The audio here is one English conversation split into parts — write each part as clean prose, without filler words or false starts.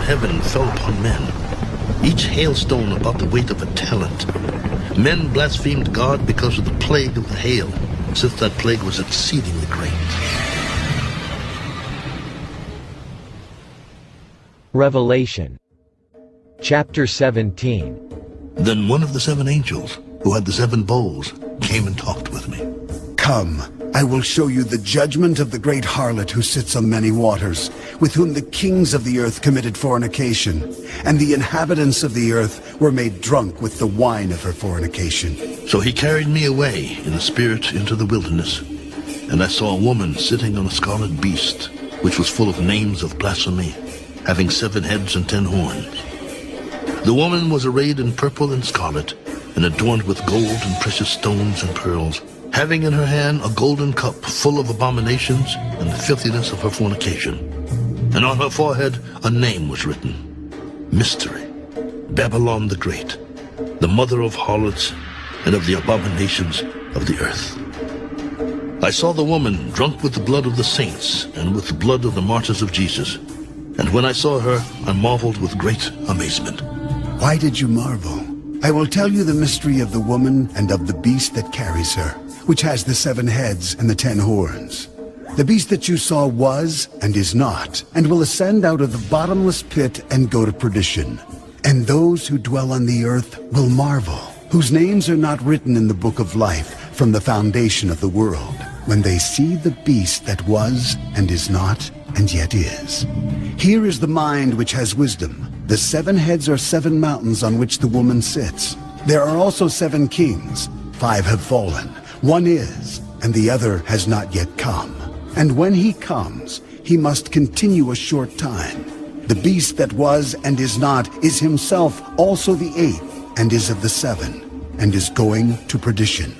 heaven fell upon men, each hailstone about the weight of a talent. Men blasphemed God because of the plague of the hail, since that plague was exceedingly great. Revelation chapter 17. Then one of the 7 angels, who had the 7 bowls, came and talked with me. Come, I will show you the judgment of the great harlot who sits on many waters, with whom the kings of the earth committed fornication, and the inhabitants of the earth were made drunk with the wine of her fornication. So he carried me away in the spirit into the wilderness, and I saw a woman sitting on a scarlet beast, which was full of names of blasphemy, having 7 heads and 10 horns. The woman was arrayed in purple and scarlet, and adorned with gold and precious stones and pearls, having in her hand a golden cup full of abominations and the filthiness of her fornication. And on her forehead a name was written, Mystery, Babylon the Great, the mother of harlots and of the abominations of the earth. I saw the woman drunk with the blood of the saints and with the blood of the martyrs of Jesus. And when I saw her, I marveled with great amazement. Why did you marvel? I will tell you the mystery of the woman and of the beast that carries her, which has the 7 heads and the 10 horns. The beast that you saw was and is not, and will ascend out of the bottomless pit and go to perdition. And those who dwell on the earth will marvel, whose names are not written in the book of life from the foundation of the world, when they see the beast that was and is not and yet is. Here is the mind which has wisdom. The 7 heads are 7 mountains on which the woman sits. There are also 7 kings. 5 have fallen. 1 is, and the other has not yet come. And when he comes, he must continue a short time. The beast that was and is not is himself also the 8th, and is of the 7, and is going to perdition.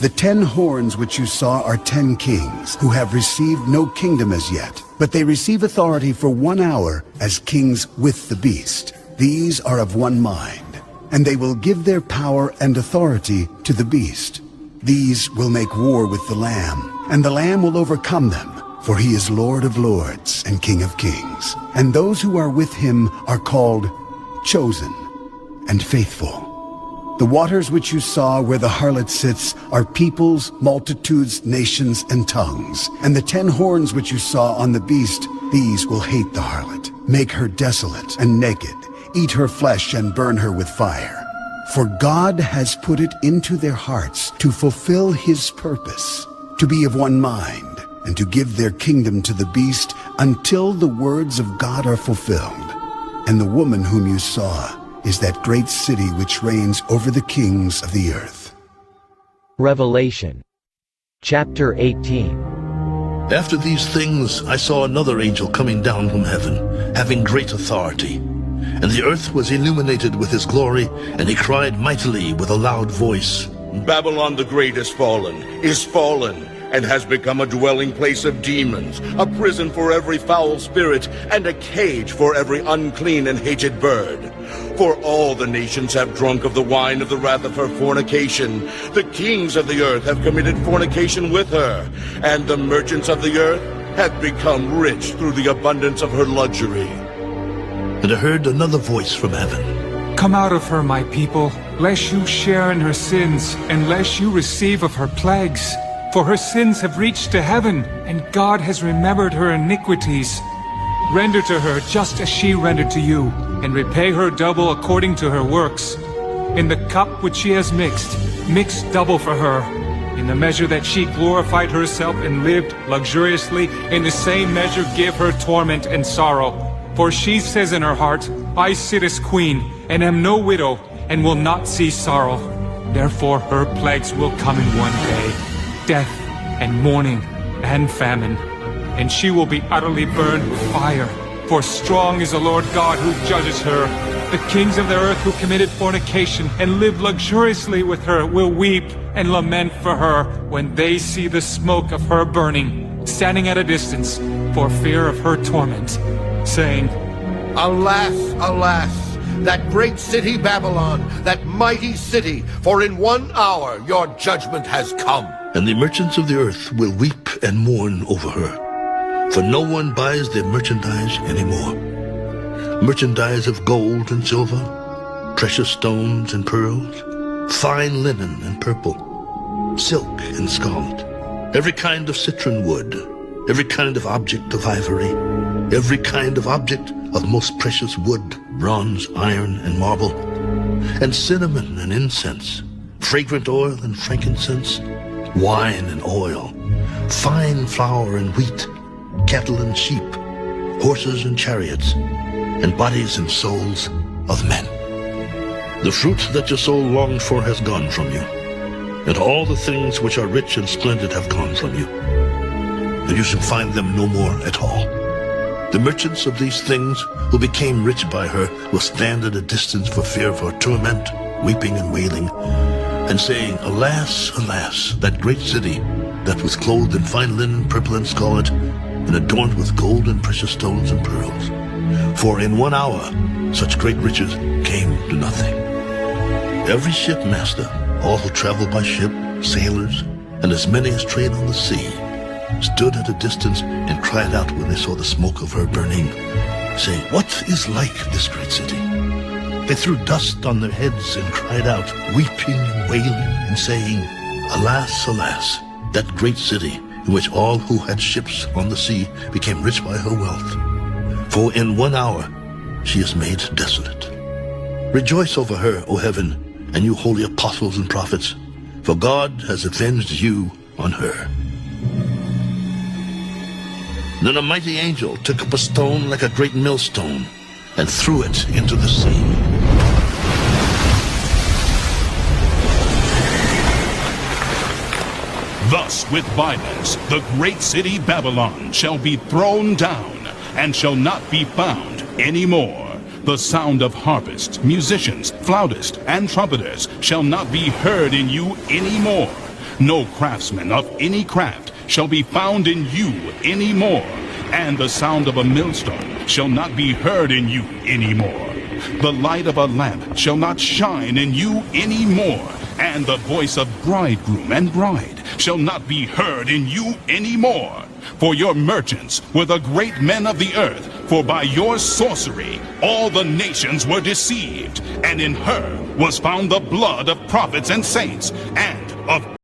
The 10 horns which you saw are 10 kings, who have received no kingdom as yet, but they receive authority for 1 hour as kings with the beast. These are of one mind, and they will give their power and authority to the beast. These will make war with the Lamb, and the Lamb will overcome them, for he is Lord of lords and King of kings. And those who are with him are called chosen and faithful. The waters which you saw where the harlot sits are peoples, multitudes, nations, and tongues. And the 10 horns which you saw on the beast, these will hate the harlot, make her desolate and naked, eat her flesh and burn her with fire. For God has put it into their hearts to fulfill his purpose, to be of one mind, and to give their kingdom to the beast until the words of God are fulfilled. And the woman whom you saw is that great city which reigns over the kings of the earth. Revelation chapter 18. After these things I saw another angel coming down from heaven, having great authority. And the earth was illuminated with his glory, and he cried mightily with a loud voice, Babylon the Great is fallen, and has become a dwelling place of demons, a prison for every foul spirit, and a cage for every unclean and hated bird. For all the nations have drunk of the wine of the wrath of her fornication. The kings of the earth have committed fornication with her, and the merchants of the earth have become rich through the abundance of her luxury. And I heard another voice from heaven. Come out of her, my people, lest you share in her sins, and lest you receive of her plagues. For her sins have reached to heaven, and God has remembered her iniquities. Render to her just as she rendered to you, and repay her double according to her works. In the cup which she has mixed, mix double for her. In the measure that she glorified herself and lived luxuriously, in the same measure give her torment and sorrow. For she says in her heart, I sit as queen, and am no widow, and will not see sorrow. Therefore her plagues will come in one day, death and mourning and famine. And she will be utterly burned with fire. For strong is the Lord God who judges her. The kings of the earth who committed fornication and lived luxuriously with her will weep and lament for her when they see the smoke of her burning, standing at a distance for fear of her torment, saying, Alas, alas, that great city Babylon, that mighty city, for in 1 hour your judgment has come. And the merchants of the earth will weep and mourn over her, for no one buys their merchandise anymore. merchandise of gold and silver, precious stones and pearls, fine linen and purple, silk and scarlet, every kind of citron wood, every kind of object of ivory, every kind of object of most precious wood, bronze, iron, and marble, and cinnamon and incense, fragrant oil and frankincense, wine and oil, fine flour and wheat, cattle and sheep, horses and chariots, and bodies and souls of men. The fruit that your soul longed for has gone from you, and all the things which are rich and splendid have gone from you, and you shall find them no more at all. The merchants of these things who became rich by her will stand at a distance for fear of her torment, weeping and wailing, and saying, Alas, alas, that great city that was clothed in fine linen, purple and scarlet, and adorned with gold and precious stones and pearls. For in 1 hour such great riches came to nothing. Every shipmaster, all who travel by ship, sailors, and as many as trade on the sea, stood at a distance and cried out when they saw the smoke of her burning, saying, What is like this great city? They threw dust on their heads and cried out, weeping and wailing, and saying, Alas, alas, that great city, in which all who had ships on the sea became rich by her wealth. For in 1 hour she is made desolate. Rejoice over her, O heaven, and you holy apostles and prophets, for God has avenged you on her. Then a mighty angel took up a stone like a great millstone and threw it into the sea. Thus with violence the great city Babylon shall be thrown down, and shall not be found any more. The sound of harpists, musicians, flautists, and trumpeters shall not be heard in you any more. No craftsman of any craft shall be found in you any more, and the sound of a millstone shall not be heard in you any more. The light of a lamp shall not shine in you any more, and the voice of bridegroom and bride shall not be heard in you any more. For your merchants were the great men of the earth, for by your sorcery all the nations were deceived, and in her was found the blood of prophets and saints, and of